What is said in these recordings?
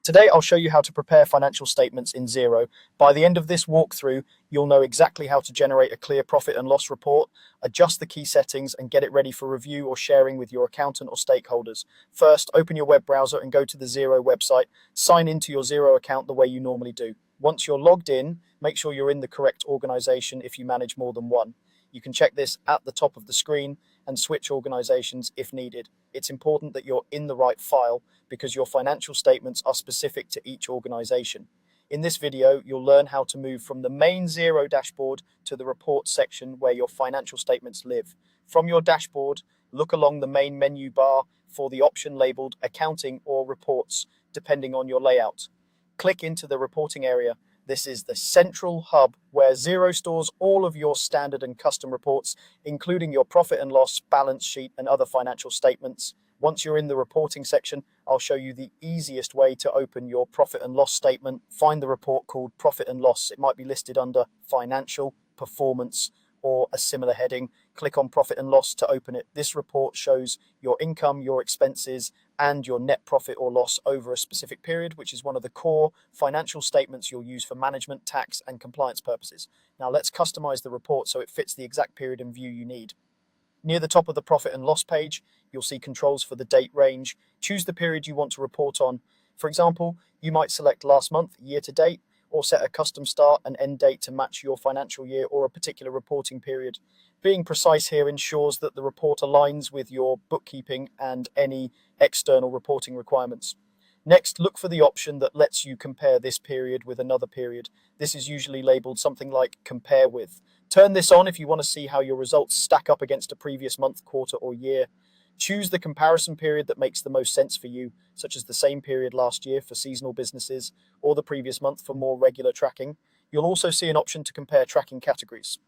Today, I'll show you how to prepare financial statements in Xero. By the end of this walkthrough, you'll know exactly how to generate a clear profit and loss report, adjust the key settings, and get it ready for review or sharing with your accountant or stakeholders. First, open your web browser and go to the Xero website. Sign into your Xero account the way you normally do. Once you're logged in, make sure you're in the correct organization if you manage more than one. You can check this at the top of the screen and switch organizations if needed. It's important that you're in the right file because your financial statements are specific to each organization. In this video, you'll learn how to move from the main Xero dashboard to the reports section where your financial statements live. From your dashboard, look along the main menu bar for the option labeled Accounting or Reports, depending on your layout. Click into the reporting area. This is the central hub where Xero stores all of your standard and custom reports, including your profit and loss, balance sheet, and other financial statements. Once you're in the reporting section, I'll show you the easiest way to open your profit and loss statement. Find the report called Profit and Loss. It might be listed under Financial, Performance, or a similar heading. Click on Profit and Loss to open it. This report shows your income, your expenses, and your net profit or loss over a specific period, which is one of the core financial statements you'll use for management, tax, and compliance purposes. Now let's customize the report so it fits the exact period and view you need. Near the top of the profit and loss page, you'll see controls for the date range. Choose the period you want to report on. For example, you might select last month, year to date, or set a custom start and end date to match your financial year or a particular reporting period. Being precise here ensures that the report aligns with your bookkeeping and any external reporting requirements. Next, look for the option that lets you compare this period with another period. This is usually labeled something like Compare With. Turn this on if you want to see how your results stack up against a previous month, quarter, or year. Choose the comparison period that makes the most sense for you, such as the same period last year for seasonal businesses or the previous month for more regular tracking. You'll also see an option to compare tracking categories.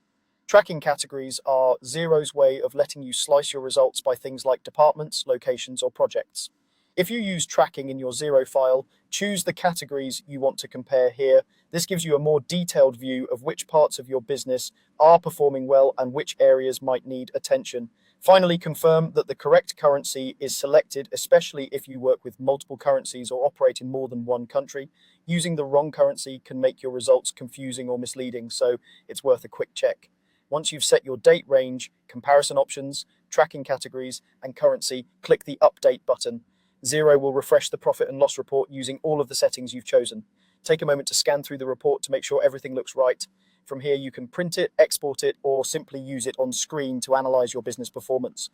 Tracking categories are Xero's way of letting you slice your results by things like departments, locations, or projects. If you use tracking in your Xero file, choose the categories you want to compare here. This gives you a more detailed view of which parts of your business are performing well and which areas might need attention. Finally, confirm that the correct currency is selected, especially if you work with multiple currencies or operate in more than one country. Using the wrong currency can make your results confusing or misleading, so it's worth a quick check. Once you've set your date range, comparison options, tracking categories, and currency, click the Update button. Xero will refresh the profit and loss report using all of the settings you've chosen. Take a moment to scan through the report to make sure everything looks right. From here, you can print it, export it, or simply use it on screen to analyze your business performance.